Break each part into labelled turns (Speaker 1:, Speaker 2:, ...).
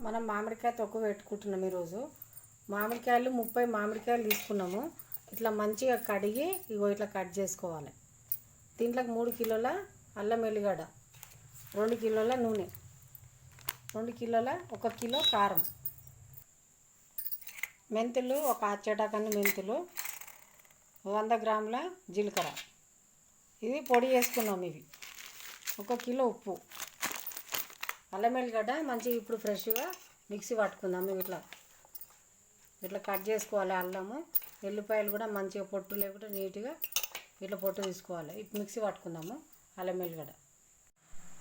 Speaker 1: మనం మామిడికాయ తొక్కు పెట్టుకుంటున్నాం ఈరోజు. మామిడికాయలు 30 మామిడికాయలు తీసుకున్నాము. ఇట్లా మంచిగా కడిగి ఇట్లా కట్ చేసుకోవాలి. దీంట్లోకి 3 కిలోల అల్లం ఎల్లిగడ్డ, 2 కిలోల నూనె, 2 కిలోల 1 కిలో కారం, మెంతులు ఒక అచ్చటాకన్ని మెంతులు, 100 గ్రాముల జీలకర్ర. ఇది పొడి చేసుకున్నాం. ఇవి 1 కిలో ఉప్పు, అల్లం ఎల్లిగడ్డ మంచిగా ఇప్పుడు ఫ్రెష్గా మిక్సీ పట్టుకుందాము. ఇట్లా కట్ చేసుకోవాలి. అల్లము ఎల్లిపాయలు కూడా మంచిగా పొట్టు లేకుండా నీట్గా ఇట్లా పొట్టు తీసుకోవాలి. ఇటు మిక్సీ పట్టుకుందాము అల్లం ఎల్లిగడ్డ.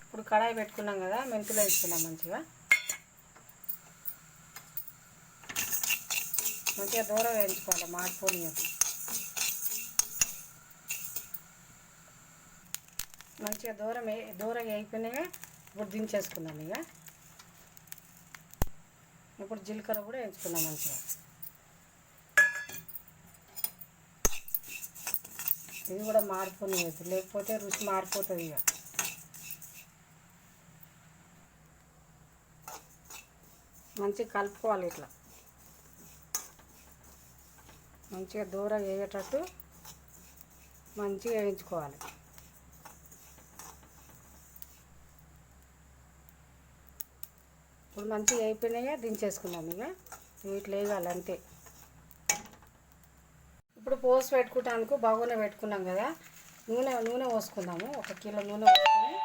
Speaker 1: ఇప్పుడు కడాయి పెట్టుకున్నాం కదా, మెంతులు వేసుకున్నాం. మంచిగా దూరం వేయించుకోవాలి, మాడిపోని. మంచిగా దూరంగా అయిపోయినాయి. ఇప్పుడు దించేసుకుందాం. ఇప్పుడు జీలకర్ర కూడా వేయించుకుందాం మంచిగా. ఇది కూడా మాడిపోనియద్దు, లేకపోతే రుచి మారిపోతుంది. మంచిగా కలుపుకోవాలి. ఇట్లా మంచిగా దూరం వేయేటట్టు మంచిగా వేయించుకోవాలి. ఇప్పుడు మంచిగా అయిపోయినాయా, దించేసుకుందాం. ఇట్లా వేయాలి అంతే. ఇప్పుడు పోసి పెట్టుకోవటానికి బగోన పెట్టుకున్నాం కదా, నూనె పోసుకుందాము. 1 కిలో నూనె పోసుకొని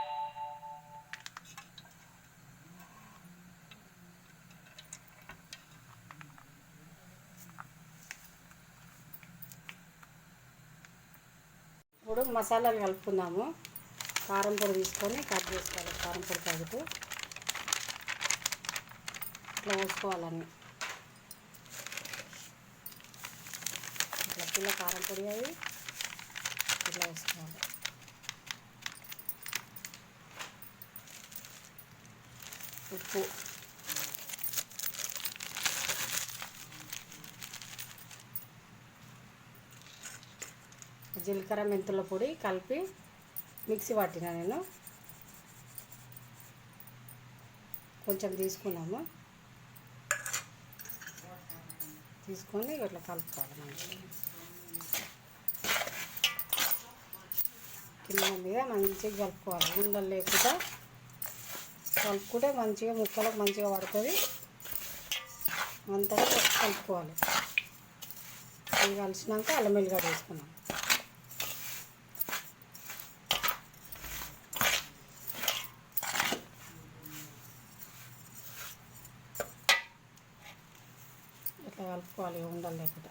Speaker 1: ఇప్పుడు మసాలాలు కలుపుకుందాము. కారం పొడి తీసుకొని కట్ చేసుకోవాలి. కారం పొడి తగ్గుతూ ఇట్లా వేసుకోవాలన్నీ. ఇట్లా కిలో కారం పొడి అవి ఇట్లా వేసుకోవాలి. ఉప్పు, జీలకర్ర మెంతుల పొడి కలిపి మిక్సీ పట్టిన నేను కొంచెం తీసుకున్నాము. తీసుకొని ఇట్లా కలుపుకోవాలి. మంచిగా కింద మీద మంచిగా కలుపుకోవాలి. ఉండలు లేకుండా కలుపుకుంటే మంచిగా ముక్కలకు మంచిగా పడుతుంది. అంతగా కలుపుకోవాలి. ఇది కలిసినాక అల్లం ఎల్లిగడ్డ వేసుకున్నాం. ఇట్లా కలుపుకోవాలి ఉండలు లేకుండా.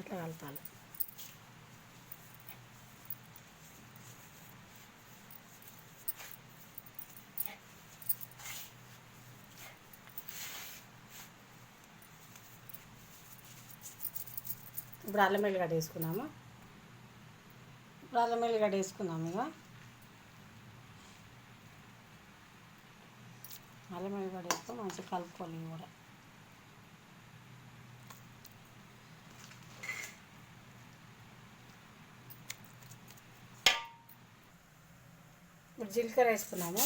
Speaker 1: ఇట్లా కలపాలి. ఇప్పుడు అల్లం ఎల్లిగడ్డ వేసుకున్నాము. అల్లం ఎల్లిగడ్డ వేసుకున్నాము. అల్లం ఎల్లిగడ్డ వేసుకొని మంచిగా కలుపుకోవాలి. కూడా ఇప్పుడు జీలకర్ర వేసుకున్నాము.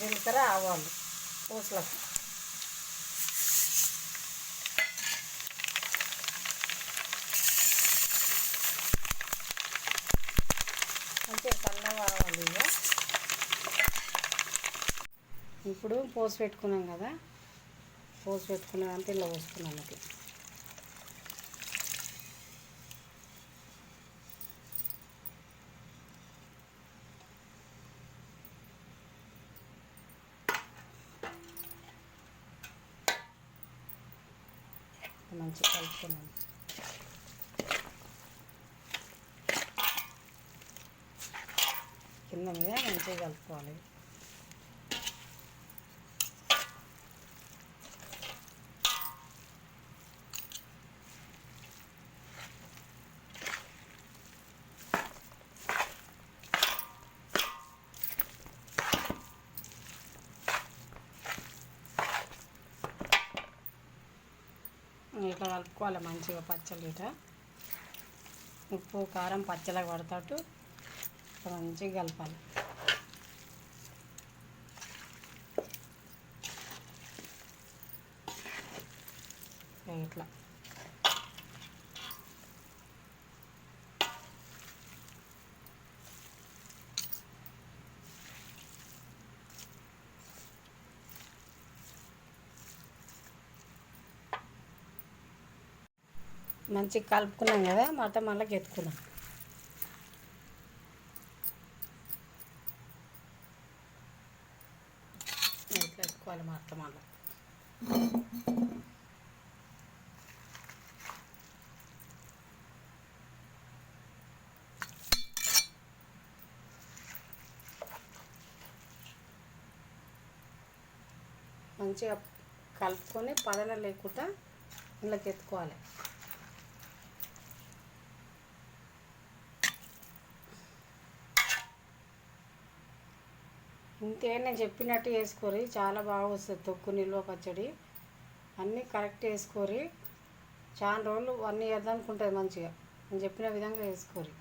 Speaker 1: జీలకర్ర ఆవాలు పూసలకు మంచిగా సన్నగా కావాలి. ఇప్పుడు పోసి పెట్టుకున్నాం కదా, అంతే ఇలా పోసుకున్నాం. అది మంచిగా కలుపుకున్నాం. కింద మీద మంచిగా కలుపుకోవాలి. ఇట్లా కలుపుకోవాలి మంచిగా పచ్చళ్ళు ఇట్లా ఉప్పు కారం పచ్చళ్ళకి పడతాటు మంచిగా కలపాలి. ఇట్లా మంచిగా కలుపుకున్నాం కదా, మొత్తం మళ్ళీ ఎత్తుకున్నాం. ఇట్లా ఎత్తుకోవాలి మొత్తం మళ్ళీ. మంచిగా కలుపుకొని పదన లేకుండా ఇంట్లోకి ఎత్తుకోవాలి. ఇంతే నేను చెప్పినట్టు వేసుకోరి, చాలా బాగా వస్తుంది తొక్కు నిల్వ పచ్చడి. అన్నీ కరెక్ట్ వేసుకోరి, చాలా రోజులు 1 ఇయర్ దాకా ఉంటుంది మంచిగా. నేను చెప్పిన విధంగా వేసుకోరి.